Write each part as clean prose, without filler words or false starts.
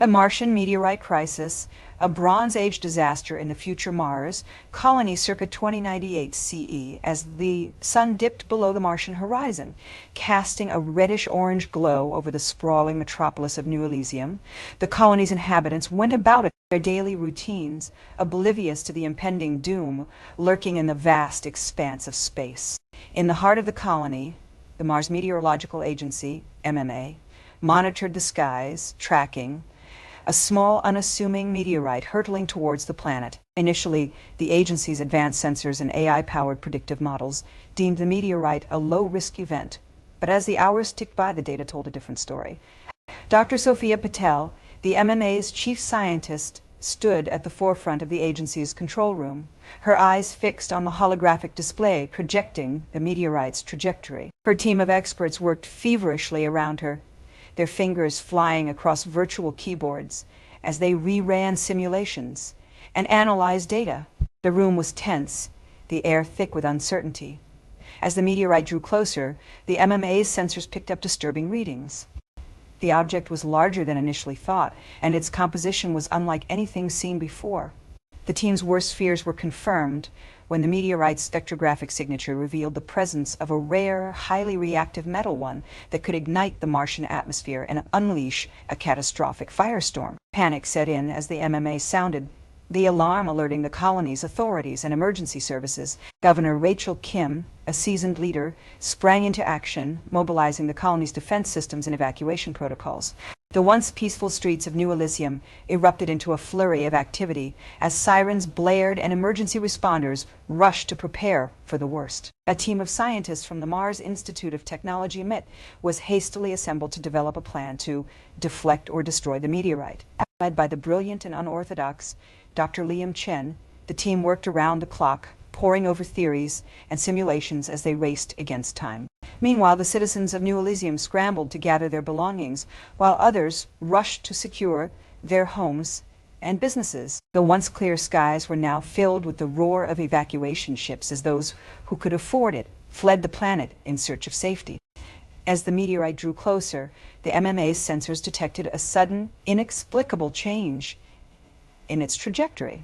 The Martian Meteorite Crisis, a Bronze Age disaster in the future Mars colony circa 2098 CE, as the sun dipped below the Martian horizon, casting a reddish-orange glow over the sprawling metropolis of New Elysium. The colony's inhabitants went about their daily routines, oblivious to the impending doom lurking in the vast expanse of space. In the heart of the colony, the Mars Meteorological Agency, MMA, monitored the skies, tracking a small, unassuming meteorite hurtling towards the planet. Initially, the agency's advanced sensors and AI-powered predictive models deemed the meteorite a low-risk event. But as the hours ticked by, the data told a different story. Dr. Sophia Patel, the MMA's chief scientist, stood at the forefront of the agency's control room, her eyes fixed on the holographic display projecting the meteorite's trajectory. Her team of experts worked feverishly around her, their fingers flying across virtual keyboards as they reran simulations and analyzed data. The room was tense, the air thick with uncertainty. As the meteorite drew closer, the MMA's sensors picked up disturbing readings. The object was larger than initially thought, and its composition was unlike anything seen before. The team's worst fears were confirmed when the meteorite's spectrographic signature revealed the presence of a rare, highly reactive metal one that could ignite the Martian atmosphere and unleash a catastrophic firestorm. Panic set in as the MMA sounded the alarm, alerting the colony's authorities and emergency services. Governor Rachel Kim, a seasoned leader, sprang into action, mobilizing the colony's defense systems and evacuation protocols. The once peaceful streets of New Elysium erupted into a flurry of activity as sirens blared and emergency responders rushed to prepare for the worst. A team of scientists from the Mars Institute of Technology MIT was hastily assembled to develop a plan to deflect or destroy the meteorite. Led by the brilliant and unorthodox Dr. Liam Chen, the team worked around the clock, poring over theories and simulations as they raced against time. Meanwhile, the citizens of New Elysium scrambled to gather their belongings, while others rushed to secure their homes and businesses. The once clear skies were now filled with the roar of evacuation ships as those who could afford it fled the planet in search of safety. As the meteorite drew closer, the MMA's sensors detected a sudden, inexplicable change in its trajectory.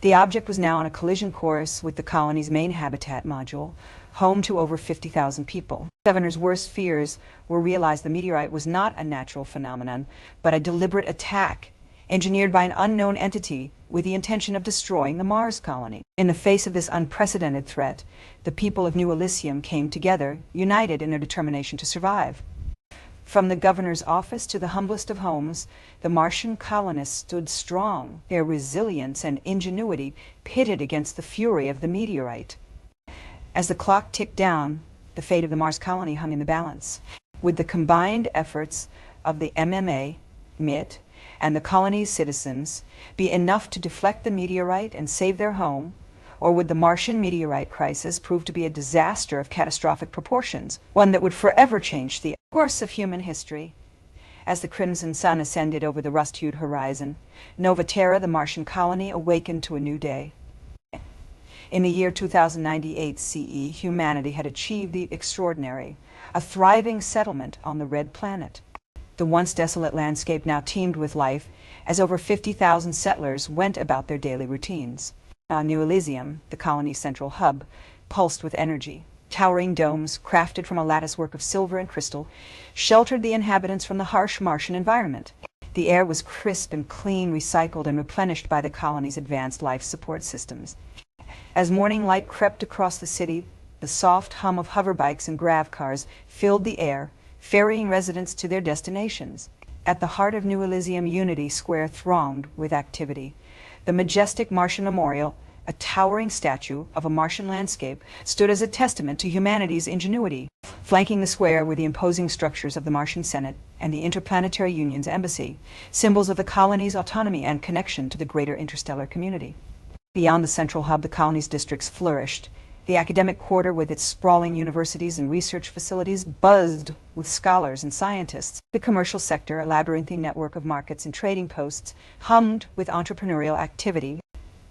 The object was now on a collision course with the colony's main habitat module, home to over 50,000 people. The governor's worst fears were realized. The meteorite was not a natural phenomenon, but a deliberate attack engineered by an unknown entity with the intention of destroying the Mars colony. In the face of this unprecedented threat, the people of New Elysium came together, united in their determination to survive. From the governor's office to the humblest of homes, the Martian colonists stood strong, their resilience and ingenuity pitted against the fury of the meteorite. As the clock ticked down, the fate of the Mars colony hung in the balance. Would the combined efforts of the MMA, MIT, and the colony's citizens be enough to deflect the meteorite and save their home, or would the Martian meteorite crisis prove to be a disaster of catastrophic proportions, one that would forever change the course of human history? As the crimson sun ascended over the rust-hued horizon, Nova Terra, the Martian colony, awakened to a new day. In the year 2098 CE, humanity had achieved the extraordinary, a thriving settlement on the red planet. The once desolate landscape now teemed with life as over 50,000 settlers went about their daily routines. New Elysium, the colony's central hub, pulsed with energy. Towering domes, crafted from a latticework of silver and crystal, sheltered the inhabitants from the harsh Martian environment. The air was crisp and clean, recycled and replenished by the colony's advanced life support systems. As morning light crept across the city, the soft hum of hoverbikes and grav cars filled the air, ferrying residents to their destinations. At the heart of New Elysium, Unity Square thronged with activity. The majestic Martian Memorial, a towering statue of a Martian landscape, stood as a testament to humanity's ingenuity. Flanking the square were the imposing structures of the Martian Senate and the Interplanetary Union's embassy, symbols of the colony's autonomy and connection to the greater interstellar community. Beyond the central hub, the colony's districts flourished. The academic quarter, with its sprawling universities and research facilities, buzzed with scholars and scientists. The commercial sector, a labyrinthine network of markets and trading posts, hummed with entrepreneurial activity.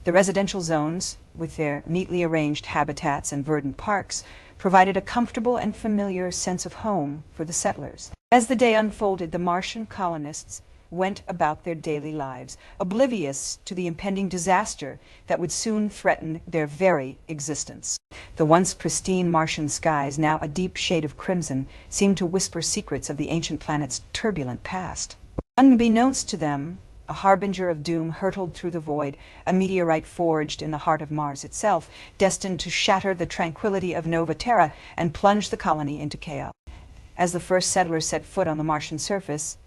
The residential zones, with their neatly arranged habitats and verdant parks, provided a comfortable and familiar sense of home for the settlers. As the day unfolded, the Martian colonists went about their daily lives, oblivious to the impending disaster that would soon threaten their very existence. The once pristine Martian skies, now a deep shade of crimson, seemed to whisper secrets of the ancient planet's turbulent past. Unbeknownst to them, a harbinger of doom hurtled through the void, a meteorite forged in the heart of Mars itself, destined to shatter the tranquility of Nova Terra and plunge the colony into chaos. As the first settlers set foot on the Martian surface,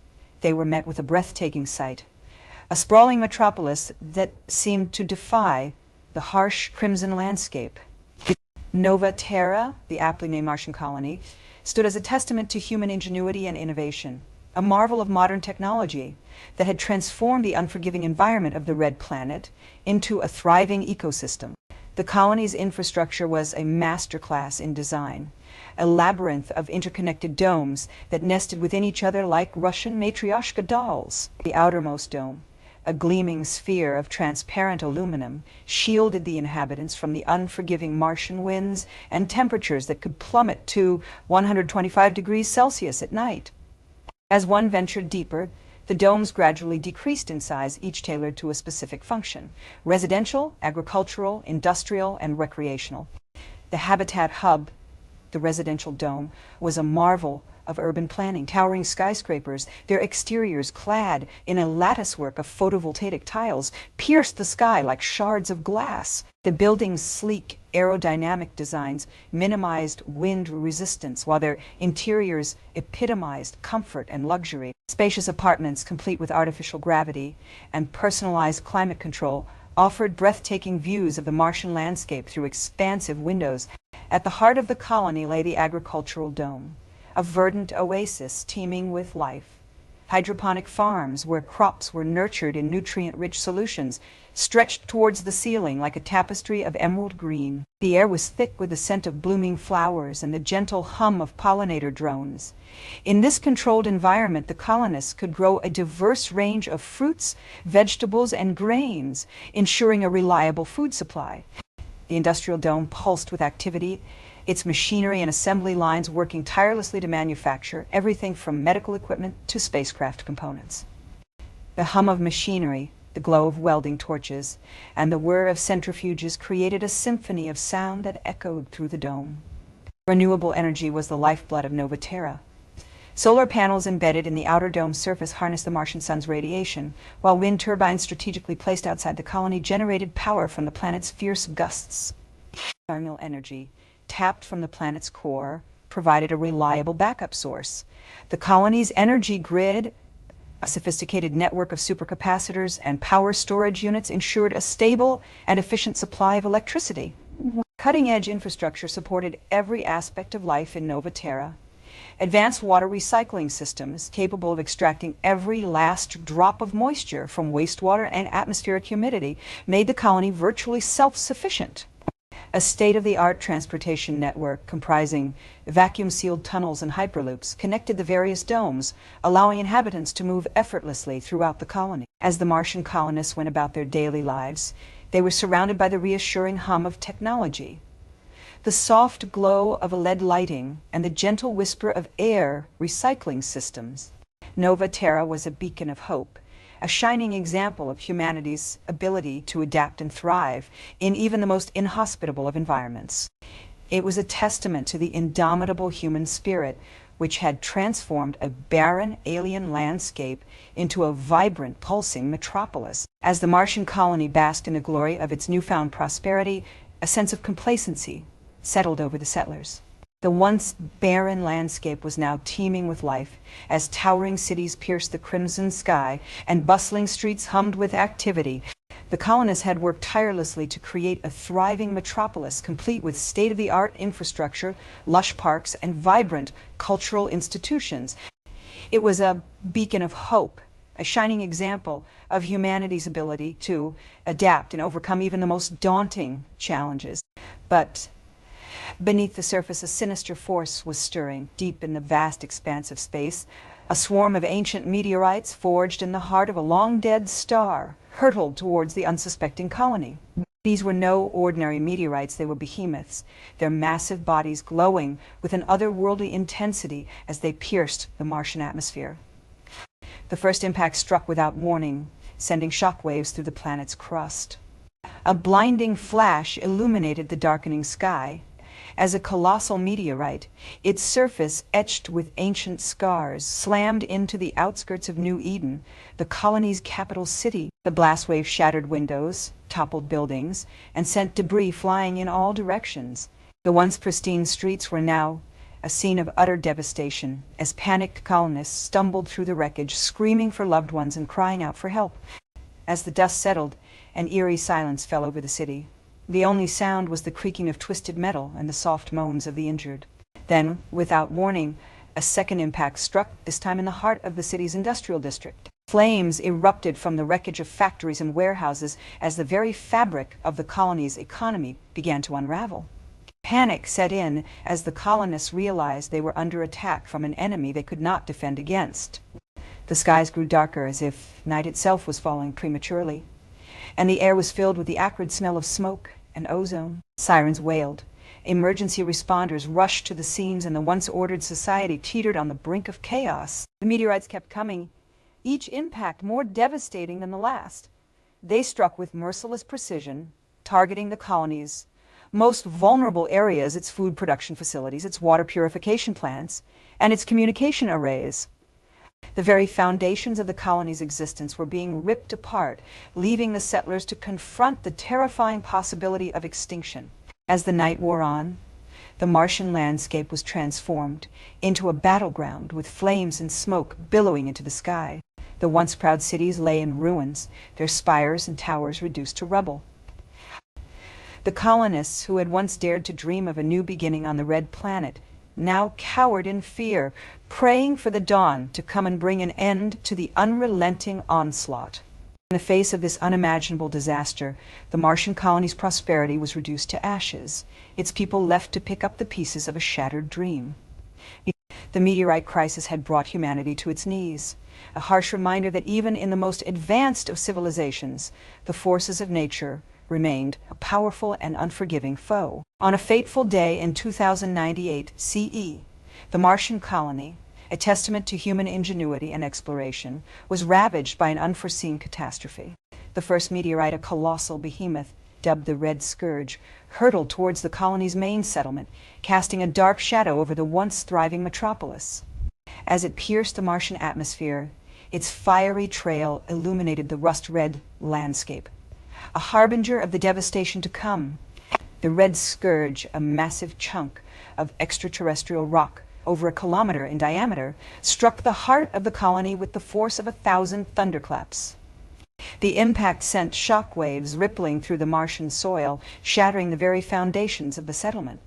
they were met with a breathtaking sight. A sprawling metropolis that seemed to defy the harsh crimson landscape. Nova Terra, the aptly named Martian colony, stood as a testament to human ingenuity and innovation, a marvel of modern technology that had transformed the unforgiving environment of the Red Planet into a thriving ecosystem. The colony's infrastructure was a masterclass in design, a labyrinth of interconnected domes that nested within each other like Russian matryoshka dolls. The outermost dome, a gleaming sphere of transparent aluminum, shielded the inhabitants from the unforgiving Martian winds and temperatures that could plummet to 125 degrees Celsius at night. As one ventured deeper, the domes gradually decreased in size, each tailored to a specific function: residential, agricultural, industrial, and recreational. The habitat hub, the residential dome, was a marvel of urban planning. Towering skyscrapers, their exteriors clad in a latticework of photovoltaic tiles, pierced the sky like shards of glass. The building's sleek, aerodynamic designs minimized wind resistance, while their interiors epitomized comfort and luxury. Spacious apartments, complete with artificial gravity and personalized climate control, offered breathtaking views of the Martian landscape through expansive windows. At the heart of the colony lay the agricultural dome, a verdant oasis teeming with life. Hydroponic farms where crops were nurtured in nutrient-rich solutions stretched towards the ceiling like a tapestry of emerald green. The air was thick with the scent of blooming flowers and the gentle hum of pollinator drones. In this controlled environment, the colonists could grow a diverse range of fruits, vegetables, and grains, ensuring a reliable food supply. The industrial dome pulsed with activity, its machinery and assembly lines working tirelessly to manufacture everything from medical equipment to spacecraft components. The hum of machinery, the glow of welding torches, and the whir of centrifuges created a symphony of sound that echoed through the dome. Renewable energy was the lifeblood of Nova Terra. Solar panels embedded in the outer dome's surface harnessed the Martian sun's radiation, while wind turbines strategically placed outside the colony generated power from the planet's fierce gusts. Thermal energy, tapped from the planet's core, provided a reliable backup source. The colony's energy grid, a sophisticated network of supercapacitors and power storage units, ensured a stable and efficient supply of electricity. Cutting-edge infrastructure supported every aspect of life in Nova Terra. Advanced water recycling systems, capable of extracting every last drop of moisture from wastewater and atmospheric humidity, made the colony virtually self-sufficient. A state-of-the-art transportation network comprising vacuum-sealed tunnels and hyperloops connected the various domes, allowing inhabitants to move effortlessly throughout the colony. As the Martian colonists went about their daily lives, they were surrounded by the reassuring hum of technology, the soft glow of LED lighting, and the gentle whisper of air recycling systems. Nova Terra was a beacon of hope, a shining example of humanity's ability to adapt and thrive in even the most inhospitable of environments. It was a testament to the indomitable human spirit which had transformed a barren alien landscape into a vibrant, pulsing metropolis. As the Martian colony basked in the glory of its newfound prosperity, a sense of complacency settled over the settlers. The once barren landscape was now teeming with life, as towering cities pierced the crimson sky and bustling streets hummed with activity. The colonists had worked tirelessly to create a thriving metropolis, complete with state-of-the-art infrastructure, lush parks, and vibrant cultural institutions. It was a beacon of hope, a shining example of humanity's ability to adapt and overcome even the most daunting challenges. But beneath the surface, a sinister force was stirring. Deep in the vast expanse of space, a swarm of ancient meteorites, forged in the heart of a long-dead star, hurtled towards the unsuspecting colony. These were no ordinary meteorites, they were behemoths, their massive bodies glowing with an otherworldly intensity as they pierced the Martian atmosphere. The first impact struck without warning, sending shock waves through the planet's crust. A blinding flash illuminated the darkening sky. As a colossal meteorite, its surface, etched with ancient scars, slammed into the outskirts of New Eden, the colony's capital city. The blast wave shattered windows, toppled buildings, and sent debris flying in all directions. The once pristine streets were now a scene of utter devastation, as panicked colonists stumbled through the wreckage, screaming for loved ones and crying out for help. As the dust settled, an eerie silence fell over the city. The only sound was the creaking of twisted metal and the soft moans of the injured. Then, without warning, a second impact struck, this time in the heart of the city's industrial district. Flames erupted from the wreckage of factories and warehouses as the very fabric of the colony's economy began to unravel. Panic set in as the colonists realized they were under attack from an enemy they could not defend against. The skies grew darker, as if night itself was falling prematurely, and the air was filled with the acrid smell of smoke and ozone. Sirens wailed. Emergency responders rushed to the scenes, and the once ordered society teetered on the brink of chaos. The meteorites kept coming, each impact more devastating than the last. They struck with merciless precision, targeting the colony's most vulnerable areas, its food production facilities, its water purification plants, and its communication arrays. The very foundations of the colony's existence were being ripped apart, leaving the settlers to confront the terrifying possibility of extinction. As the night wore on, the Martian landscape was transformed into a battleground with flames and smoke billowing into the sky. The once proud cities lay in ruins, their spires and towers reduced to rubble. The colonists who had once dared to dream of a new beginning on the Red Planet now cowered in fear, praying for the dawn to come and bring an end to the unrelenting onslaught. In the face of this unimaginable disaster, the Martian colony's prosperity was reduced to ashes, its people left to pick up the pieces of a shattered dream. The meteorite crisis had brought humanity to its knees, a harsh reminder that even in the most advanced of civilizations, the forces of nature remained a powerful and unforgiving foe. On a fateful day in 2098 CE, the Martian colony, a testament to human ingenuity and exploration, was ravaged by an unforeseen catastrophe. The first meteorite, a colossal behemoth dubbed the Red Scourge, hurtled towards the colony's main settlement, casting a dark shadow over the once thriving metropolis. As it pierced the Martian atmosphere, its fiery trail illuminated the rust-red landscape, a harbinger of the devastation to come. The Red Scourge, a massive chunk of extraterrestrial rock over a kilometer in diameter, struck the heart of the colony with the force of 1,000 thunderclaps. The impact sent shock waves rippling through the Martian soil, shattering the very foundations of the settlement.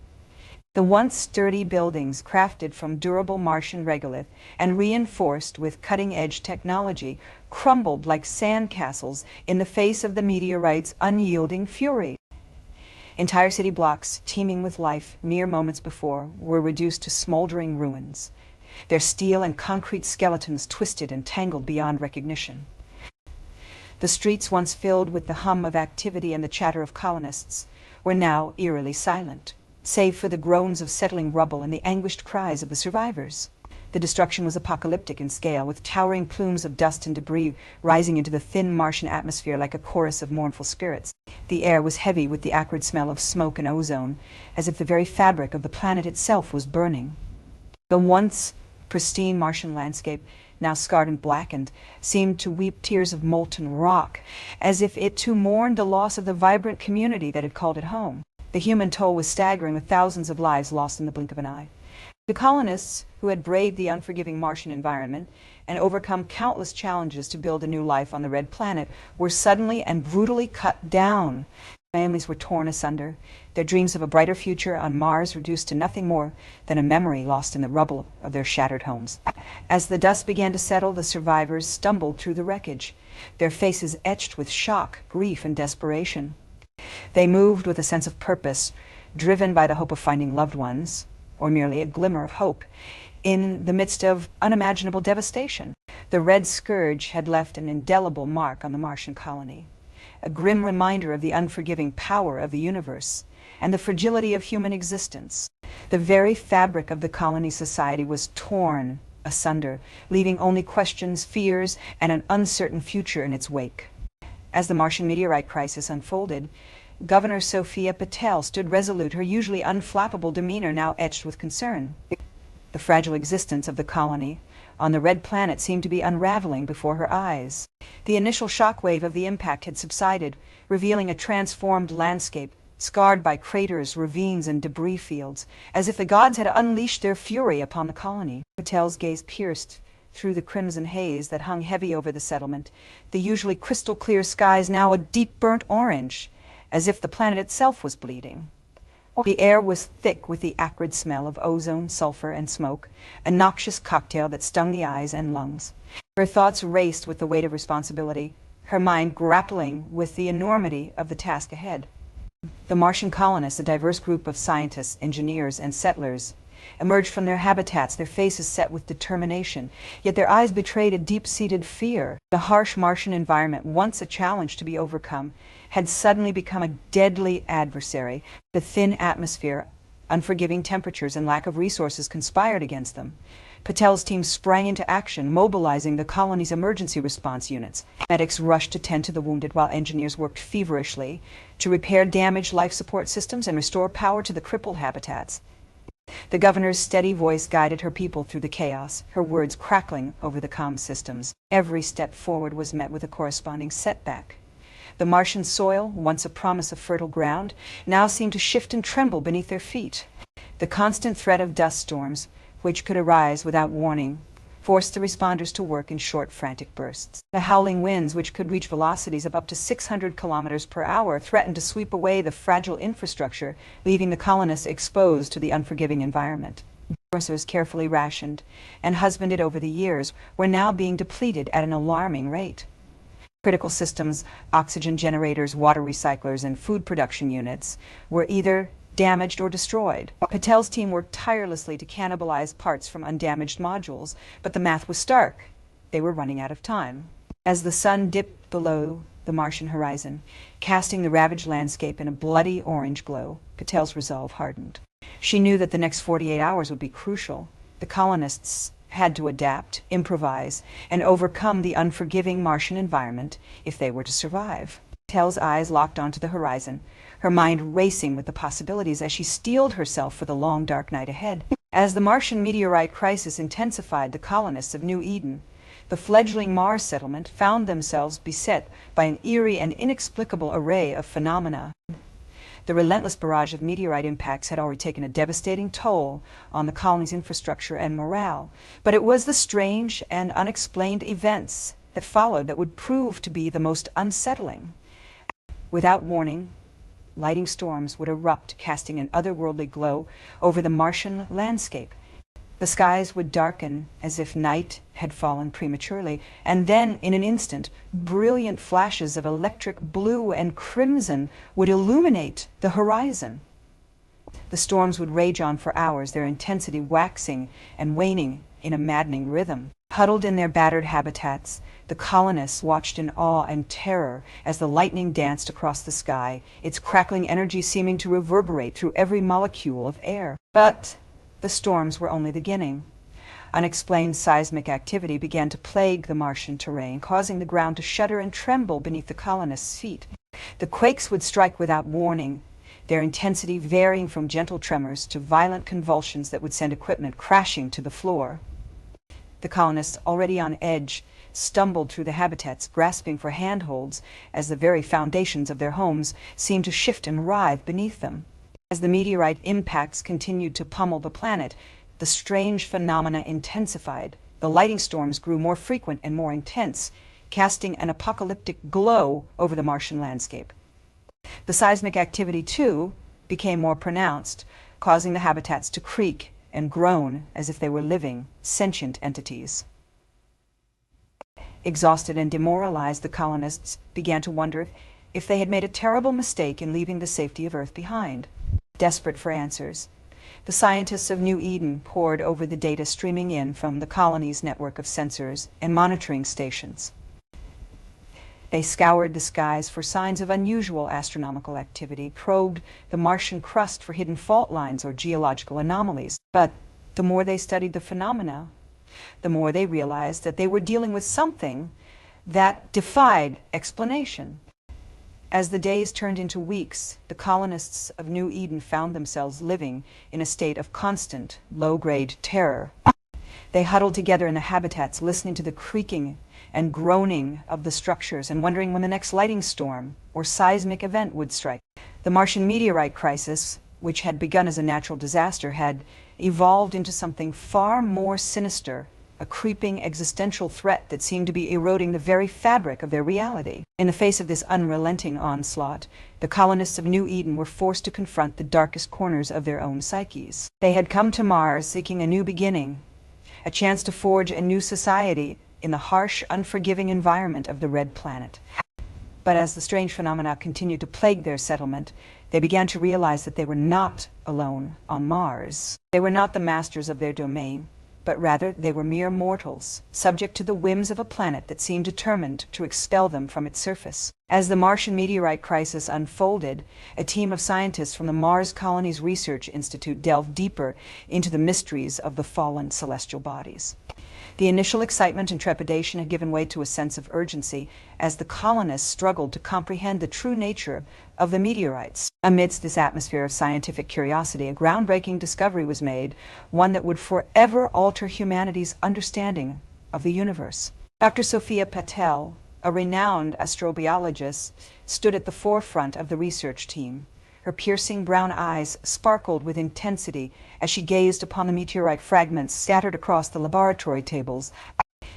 The once sturdy buildings, crafted from durable Martian regolith and reinforced with cutting-edge technology, crumbled like sandcastles in the face of the meteorite's unyielding fury. Entire city blocks, teeming with life mere moments before, were reduced to smoldering ruins, their steel and concrete skeletons twisted and tangled beyond recognition. The streets, once filled with the hum of activity and the chatter of colonists, were now eerily silent, save for the groans of settling rubble and the anguished cries of the survivors. The destruction was apocalyptic in scale, with towering plumes of dust and debris rising into the thin Martian atmosphere like a chorus of mournful spirits. The air was heavy with the acrid smell of smoke and ozone, as if the very fabric of the planet itself was burning. The once pristine Martian landscape, now scarred and blackened, seemed to weep tears of molten rock, as if it too mourned the loss of the vibrant community that had called it home. The human toll was staggering, with thousands of lives lost in the blink of an eye. The colonists, who had braved the unforgiving Martian environment and overcome countless challenges to build a new life on the Red Planet, were suddenly and brutally cut down. Families were torn asunder, their dreams of a brighter future on Mars reduced to nothing more than a memory lost in the rubble of their shattered homes. As the dust began to settle, the survivors stumbled through the wreckage, their faces etched with shock, grief, and desperation. They moved with a sense of purpose, driven by the hope of finding loved ones, or merely a glimmer of hope, in the midst of unimaginable devastation. The Red Scourge had left an indelible mark on the Martian colony, a grim reminder of the unforgiving power of the universe and the fragility of human existence. The very fabric of the colony society was torn asunder, leaving only questions, fears, and an uncertain future in its wake. As the Martian meteorite crisis unfolded, Governor Sophia Patel stood resolute, her usually unflappable demeanor now etched with concern. The fragile existence of the colony on the red planet seemed to be unraveling before her eyes. The initial shockwave of the impact had subsided, revealing a transformed landscape, scarred by craters, ravines, and debris fields, as if the gods had unleashed their fury upon the colony. Patel's gaze pierced through the crimson haze that hung heavy over the settlement, the usually crystal-clear skies now a deep burnt orange, as if the planet itself was bleeding. The air was thick with the acrid smell of ozone, sulfur, and smoke, a noxious cocktail that stung the eyes and lungs. Her thoughts raced with the weight of responsibility, her mind grappling with the enormity of the task ahead. The Martian colonists, a diverse group of scientists, engineers, and settlers, emerged from their habitats, their faces set with determination, yet their eyes betrayed a deep-seated fear. The harsh Martian environment, once a challenge to be overcome, had suddenly become a deadly adversary. The thin atmosphere, unforgiving temperatures, and lack of resources conspired against them. Patel's team sprang into action, mobilizing the colony's emergency response units. Medics rushed to tend to the wounded, while engineers worked feverishly to repair damaged life support systems and restore power to the crippled habitats. The governor's steady voice guided her people through the chaos, her words crackling over the comm systems. Every step forward was met with a corresponding setback. The Martian soil, once a promise of fertile ground, now seemed to shift and tremble beneath their feet. The constant threat of dust storms, which could arise without warning, forced the responders to work in short, frantic bursts. The howling winds, which could reach velocities of up to 600 kilometers per hour, threatened to sweep away the fragile infrastructure, leaving the colonists exposed to the unforgiving environment. Resources carefully rationed and husbanded over the years were now being depleted at an alarming rate. Critical systems, oxygen generators, water recyclers, and food production units were either damaged or destroyed. Patel's team worked tirelessly to cannibalize parts from undamaged modules, but the math was stark. They were running out of time. As the sun dipped below the Martian horizon, casting the ravaged landscape in a bloody orange glow, Patel's resolve hardened. She knew that the next 48 hours would be crucial. The colonists had to adapt, improvise, and overcome the unforgiving Martian environment if they were to survive. Patel's eyes locked onto the horizon, her mind racing with the possibilities as she steeled herself for the long, dark night ahead. As the Martian meteorite crisis intensified, the colonists of New Eden, the fledgling Mars settlement, found themselves beset by an eerie and inexplicable array of phenomena. The relentless barrage of meteorite impacts had already taken a devastating toll on the colony's infrastructure and morale, but it was the strange and unexplained events that followed that would prove to be the most unsettling. Without warning, lightning storms would erupt, casting an otherworldly glow over the Martian landscape. The skies would darken as if night had fallen prematurely, and then, in an instant, brilliant flashes of electric blue and crimson would illuminate the horizon. The storms would rage on for hours, their intensity waxing and waning in a maddening rhythm. Huddled in their battered habitats, the colonists watched in awe and terror as the lightning danced across the sky, its crackling energy seeming to reverberate through every molecule of air. But the storms were only the beginning. Unexplained seismic activity began to plague the Martian terrain, causing the ground to shudder and tremble beneath the colonists' feet. The quakes would strike without warning, their intensity varying from gentle tremors to violent convulsions that would send equipment crashing to the floor. The colonists, already on edge, stumbled through the habitats, grasping for handholds as the very foundations of their homes seemed to shift and writhe beneath them. As the meteorite impacts continued to pummel the planet, the strange phenomena intensified. The lightning storms grew more frequent and more intense, casting an apocalyptic glow over the Martian landscape. The seismic activity, too, became more pronounced, causing the habitats to creak and groan as if they were living, sentient entities. Exhausted and demoralized, the colonists began to wonder if they had made a terrible mistake in leaving the safety of Earth behind. Desperate for answers, the scientists of New Eden pored over the data streaming in from the colony's network of sensors and monitoring stations. They scoured the skies for signs of unusual astronomical activity, probed the Martian crust for hidden fault lines or geological anomalies. But the more they studied the phenomena, the more they realized that they were dealing with something that defied explanation. As the days turned into weeks, the colonists of New Eden found themselves living in a state of constant, low-grade terror. They huddled together in the habitats, listening to the creaking and groaning of the structures and wondering when the next lightning storm or seismic event would strike. The Martian meteorite crisis, which had begun as a natural disaster, had evolved into something far more sinister, a creeping existential threat that seemed to be eroding the very fabric of their reality. In the face of this unrelenting onslaught, the colonists of New Eden were forced to confront the darkest corners of their own psyches. They had come to Mars seeking a new beginning, a chance to forge a new society in the harsh, unforgiving environment of the Red Planet. But as the strange phenomena continued to plague their settlement, they began to realize that they were not alone on Mars. They were not the masters of their domain, but rather they were mere mortals, subject to the whims of a planet that seemed determined to expel them from its surface. As the Martian meteorite crisis unfolded, a team of scientists from the Mars Colonies Research Institute delved deeper into the mysteries of the fallen celestial bodies. The initial excitement and trepidation had given way to a sense of urgency as the colonists struggled to comprehend the true nature of the meteorites. Amidst this atmosphere of scientific curiosity, a groundbreaking discovery was made, one that would forever alter humanity's understanding of the universe. Dr. Sophia Patel, a renowned astrobiologist, stood at the forefront of the research team. Her piercing brown eyes sparkled with intensity as she gazed upon the meteorite fragments scattered across the laboratory tables.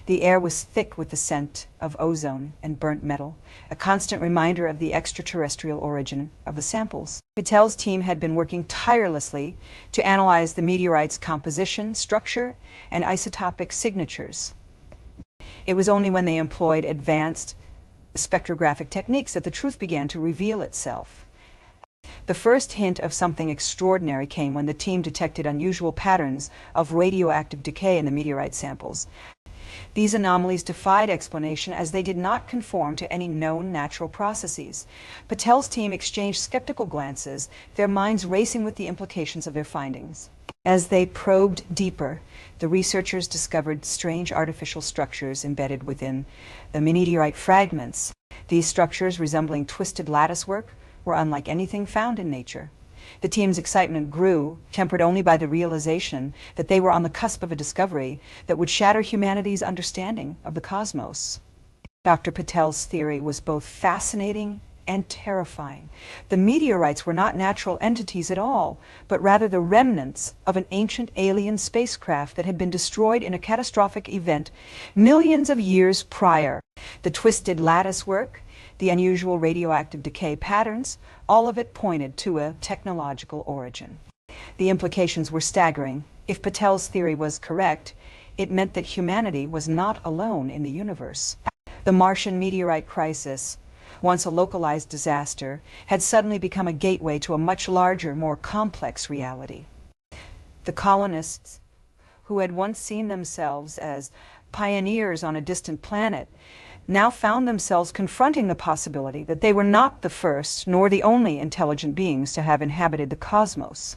The air was thick with the scent of ozone and burnt metal, a constant reminder of the extraterrestrial origin of the samples. Patel's team had been working tirelessly to analyze the meteorite's composition, structure, and isotopic signatures. It was only when they employed advanced spectrographic techniques that the truth began to reveal itself. The first hint of something extraordinary came when the team detected unusual patterns of radioactive decay in the meteorite samples. These anomalies defied explanation as they did not conform to any known natural processes. Patel's team exchanged skeptical glances, their minds racing with the implications of their findings. As they probed deeper, the researchers discovered strange artificial structures embedded within the meteorite fragments. These structures, resembling twisted latticework, were unlike anything found in nature. The team's excitement grew, tempered only by the realization that they were on the cusp of a discovery that would shatter humanity's understanding of the cosmos. Dr. Patel's theory was both fascinating and terrifying. The meteorites were not natural entities at all, but rather the remnants of an ancient alien spacecraft that had been destroyed in a catastrophic event millions of years prior. The twisted latticework, the unusual radioactive decay patterns, all of it pointed to a technological origin. The implications were staggering. If Patel's theory was correct, it meant that humanity was not alone in the universe. The Martian meteorite crisis, once a localized disaster, had suddenly become a gateway to a much larger, more complex reality. The colonists, who had once seen themselves as pioneers on a distant planet, now found themselves confronting the possibility that they were not the first nor the only intelligent beings to have inhabited the cosmos.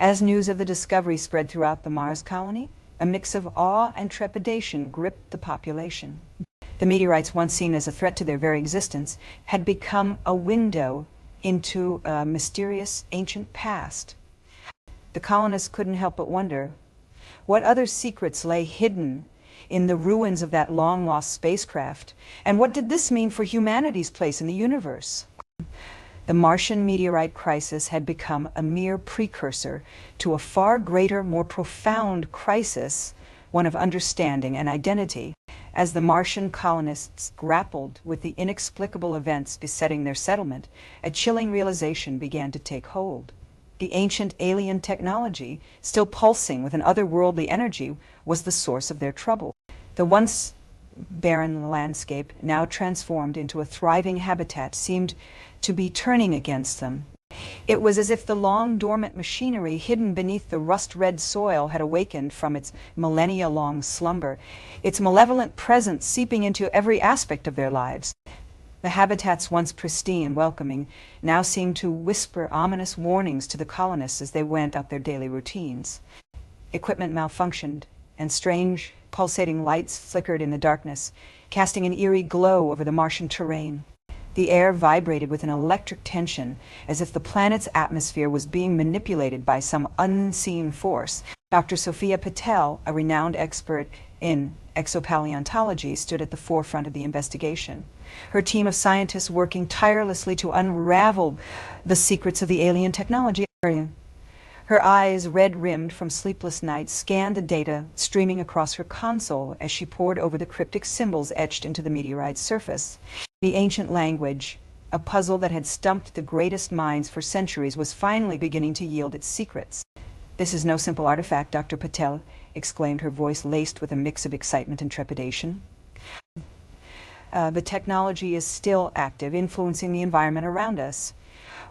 As news of the discovery spread throughout the Mars colony, a mix of awe and trepidation gripped the population. The meteorites, once seen as a threat to their very existence, had become a window into a mysterious ancient past. The colonists couldn't help but wonder what other secrets lay hidden in the ruins of that long-lost spacecraft, and what did this mean for humanity's place in the universe? The Martian meteorite crisis had become a mere precursor to a far greater, more profound crisis, one of understanding and identity. As the Martian colonists grappled with the inexplicable events besetting their settlement, a chilling realization began to take hold. The ancient alien technology, still pulsing with an otherworldly energy, was the source of their trouble. The once barren landscape, now transformed into a thriving habitat, seemed to be turning against them. It was as if the long-dormant machinery hidden beneath the rust-red soil had awakened from its millennia-long slumber, its malevolent presence seeping into every aspect of their lives. The habitats, once pristine and welcoming, now seemed to whisper ominous warnings to the colonists as they went about their daily routines. Equipment malfunctioned, and strange, pulsating lights flickered in the darkness, casting an eerie glow over the Martian terrain. The air vibrated with an electric tension, as if the planet's atmosphere was being manipulated by some unseen force. Dr. Sophia Patel, a renowned expert in exopaleontology, stood at the forefront of the investigation. Her team of scientists working tirelessly to unravel the secrets of the alien technology. Her eyes, red-rimmed from sleepless nights, scanned the data streaming across her console as she pored over the cryptic symbols etched into the meteorite's surface. The ancient language, a puzzle that had stumped the greatest minds for centuries, was finally beginning to yield its secrets. "This is no simple artifact, Dr. Patel," exclaimed, her voice laced with a mix of excitement and trepidation. The technology is still active, influencing the environment around us.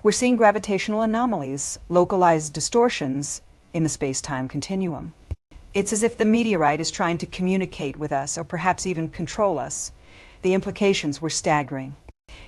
We're seeing gravitational anomalies, localized distortions in the space-time continuum. It's as if the meteorite is trying to communicate with us, or perhaps even control us. The implications were staggering.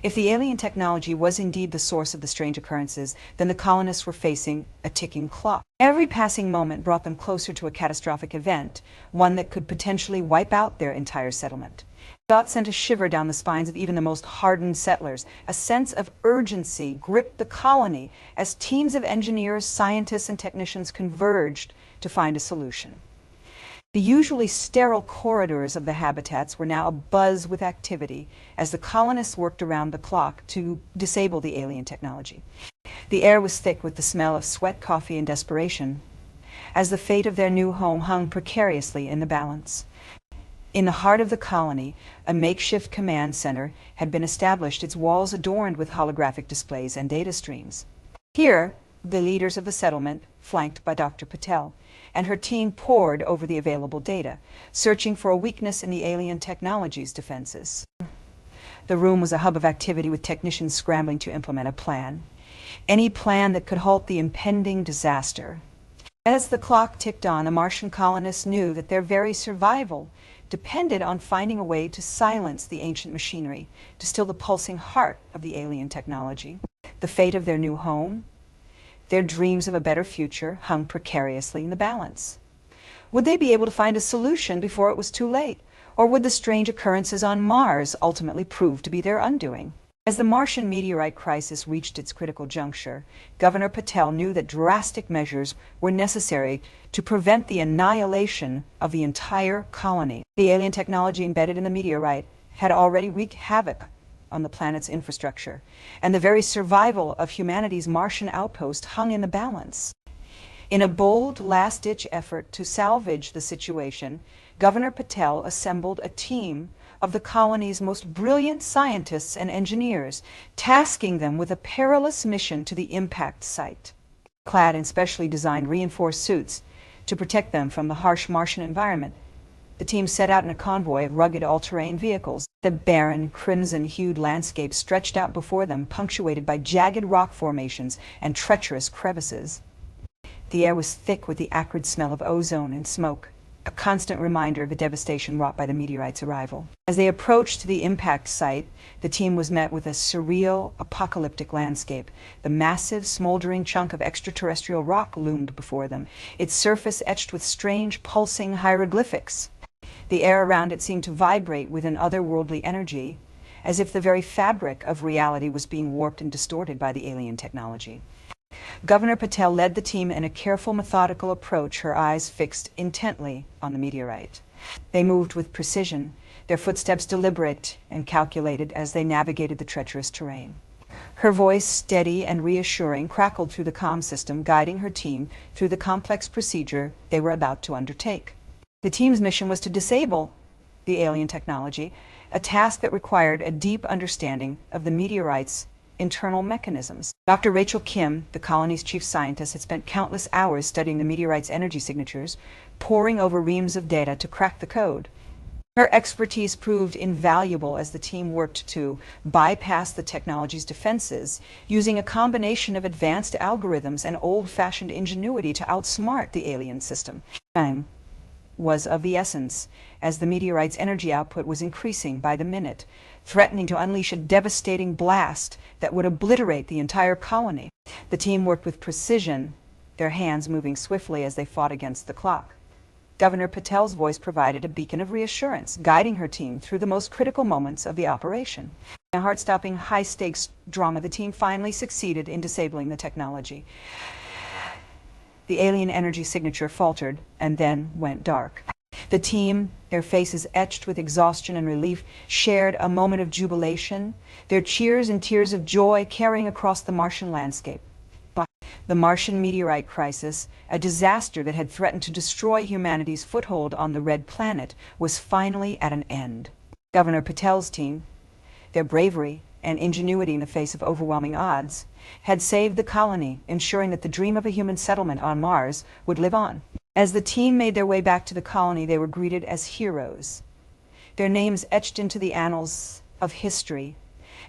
If the alien technology was indeed the source of the strange occurrences, then the colonists were facing a ticking clock. Every passing moment brought them closer to a catastrophic event, one that could potentially wipe out their entire settlement. The thought sent a shiver down the spines of even the most hardened settlers. A sense of urgency gripped the colony as teams of engineers, scientists, and technicians converged to find a solution. The usually sterile corridors of the habitats were now abuzz with activity as the colonists worked around the clock to disable the alien technology. The air was thick with the smell of sweat, coffee, and desperation, as the fate of their new home hung precariously in the balance. In the heart of the colony, a makeshift command center had been established, its walls adorned with holographic displays and data streams. Here, the leaders of the settlement, flanked by Dr. Patel, and her team pored over the available data, searching for a weakness in the alien technology's defenses. The room was a hub of activity, with technicians scrambling to implement a plan. Any plan that could halt the impending disaster. As the clock ticked on, the Martian colonists knew that their very survival depended on finding a way to silence the ancient machinery, to still the pulsing heart of the alien technology. The fate of their new home, their dreams of a better future, hung precariously in the balance. Would they be able to find a solution before it was too late? Or would the strange occurrences on Mars ultimately prove to be their undoing? As the Martian meteorite crisis reached its critical juncture, Governor Patel knew that drastic measures were necessary to prevent the annihilation of the entire colony. The alien technology embedded in the meteorite had already wreaked havoc on the planet's infrastructure, and the very survival of humanity's Martian outpost hung in the balance. In a bold, last-ditch effort to salvage the situation, Governor Patel assembled a team of the colony's most brilliant scientists and engineers, tasking them with a perilous mission to the impact site. Clad in specially designed reinforced suits to protect them from the harsh Martian environment, the team set out in a convoy of rugged all-terrain vehicles. The barren, crimson-hued landscape stretched out before them, punctuated by jagged rock formations and treacherous crevices. The air was thick with the acrid smell of ozone and smoke, a constant reminder of the devastation wrought by the meteorite's arrival. As they approached the impact site, the team was met with a surreal, apocalyptic landscape. The massive, smoldering chunk of extraterrestrial rock loomed before them, its surface etched with strange, pulsing hieroglyphics. The air around it seemed to vibrate with an otherworldly energy, as if the very fabric of reality was being warped and distorted by the alien technology. Governor Patel led the team in a careful, methodical approach, her eyes fixed intently on the meteorite. They moved with precision, their footsteps deliberate and calculated as they navigated the treacherous terrain. Her voice, steady and reassuring, crackled through the comm system, guiding her team through the complex procedure they were about to undertake. The team's mission was to disable the alien technology, a task that required a deep understanding of the meteorite's internal mechanisms. Dr. Rachel Kim, the colony's chief scientist, had spent countless hours studying the meteorite's energy signatures, poring over reams of data to crack the code. Her expertise proved invaluable as the team worked to bypass the technology's defenses, using a combination of advanced algorithms and old-fashioned ingenuity to outsmart the alien system. Time was of the essence, as the meteorite's energy output was increasing by the minute, threatening to unleash a devastating blast that would obliterate the entire colony. The team worked with precision, their hands moving swiftly as they fought against the clock. Governor Patel's voice provided a beacon of reassurance, guiding her team through the most critical moments of the operation. In a heart-stopping, high-stakes drama, the team finally succeeded in disabling the technology. The alien energy signature faltered and then went dark. The team, their faces etched with exhaustion and relief, shared a moment of jubilation, their cheers and tears of joy carrying across the Martian landscape. The Martian meteorite crisis, a disaster that had threatened to destroy humanity's foothold on the Red Planet, was finally at an end. Governor Patel's team, their bravery and ingenuity in the face of overwhelming odds, had saved the colony, ensuring that the dream of a human settlement on Mars would live on. As the team made their way back to the colony, they were greeted as heroes, their names etched into the annals of history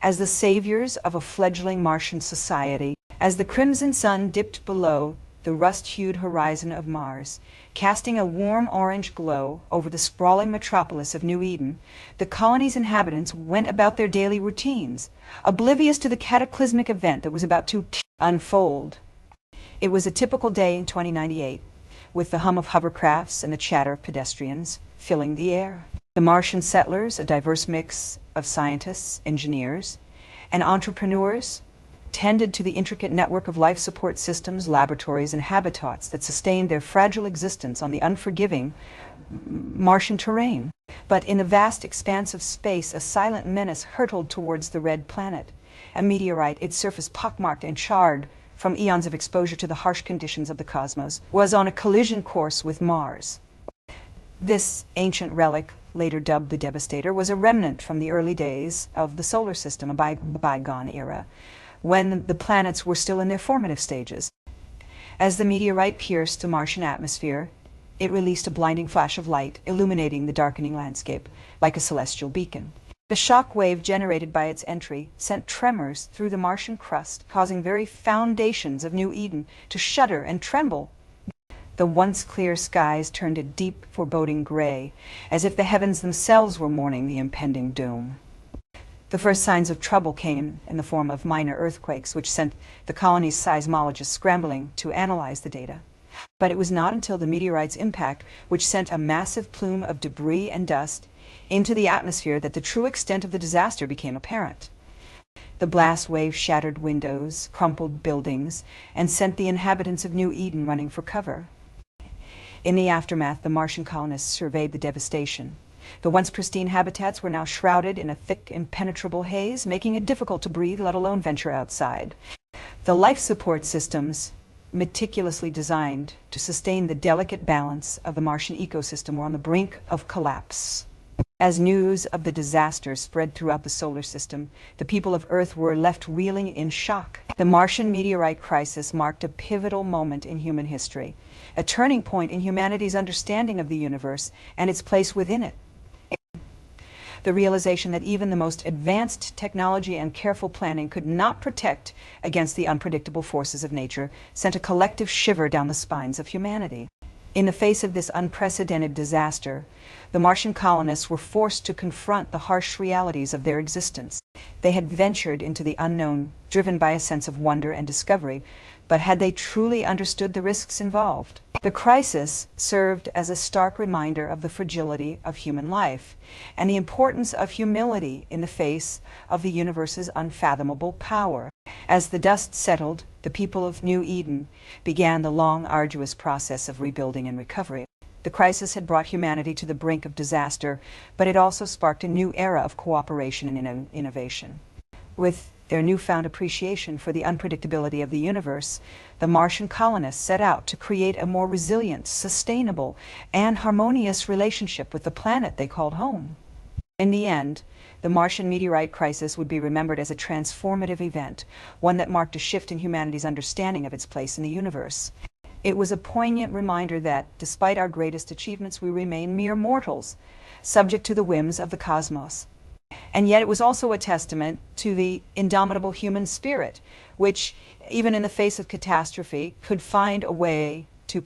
as the saviors of a fledgling Martian society. As the crimson sun dipped below the rust-hued horizon of Mars, casting a warm orange glow over the sprawling metropolis of New Eden, the colony's inhabitants went about their daily routines, oblivious to the cataclysmic event that was about to unfold. It was a typical day in 2098, with the hum of hovercrafts and the chatter of pedestrians filling the air. The Martian settlers, a diverse mix of scientists, engineers, and entrepreneurs, tended to the intricate network of life support systems, laboratories, and habitats that sustained their fragile existence on the unforgiving Martian terrain. But in the vast expanse of space, a silent menace hurtled towards the Red Planet. A meteorite, its surface pockmarked and charred from eons of exposure to the harsh conditions of the cosmos, was on a collision course with Mars. This ancient relic, later dubbed the Devastator, was a remnant from the early days of the solar system, a bygone era, when the planets were still in their formative stages. As the meteorite pierced the Martian atmosphere, it released a blinding flash of light, illuminating the darkening landscape like a celestial beacon. The shock wave generated by its entry sent tremors through the Martian crust, causing very foundations of New Eden to shudder and tremble. The once clear skies turned a deep, foreboding gray, as if the heavens themselves were mourning the impending doom. The first signs of trouble came in the form of minor earthquakes, which sent the colony's seismologists scrambling to analyze the data. But it was not until the meteorite's impact, which sent a massive plume of debris and dust into the atmosphere, that the true extent of the disaster became apparent. The blast wave shattered windows, crumpled buildings, and sent the inhabitants of New Eden running for cover. In the aftermath, the Martian colonists surveyed the devastation. The once pristine habitats were now shrouded in a thick, impenetrable haze, making it difficult to breathe, let alone venture outside. The life support systems, meticulously designed to sustain the delicate balance of the Martian ecosystem, were on the brink of collapse. As news of the disaster spread throughout the solar system, the people of Earth were left reeling in shock. The Martian meteorite crisis marked a pivotal moment in human history, a turning point in humanity's understanding of the universe and its place within it. The realization that even the most advanced technology and careful planning could not protect against the unpredictable forces of nature sent a collective shiver down the spines of humanity. In the face of this unprecedented disaster, the Martian colonists were forced to confront the harsh realities of their existence. They had ventured into the unknown, driven by a sense of wonder and discovery, but had they truly understood the risks involved? The crisis served as a stark reminder of the fragility of human life and the importance of humility in the face of the universe's unfathomable power. As the dust settled, the people of New Eden began the long, arduous process of rebuilding and recovery. The crisis had brought humanity to the brink of disaster, but it also sparked a new era of cooperation and innovation. With their newfound appreciation for the unpredictability of the universe, the Martian colonists set out to create a more resilient, sustainable, and harmonious relationship with the planet they called home. In the end, the Martian meteorite crisis would be remembered as a transformative event, one that marked a shift in humanity's understanding of its place in the universe. It was a poignant reminder that, despite our greatest achievements, we remain mere mortals, subject to the whims of the cosmos. And yet it was also a testament to the indomitable human spirit, which, even in the face of catastrophe, could find a way to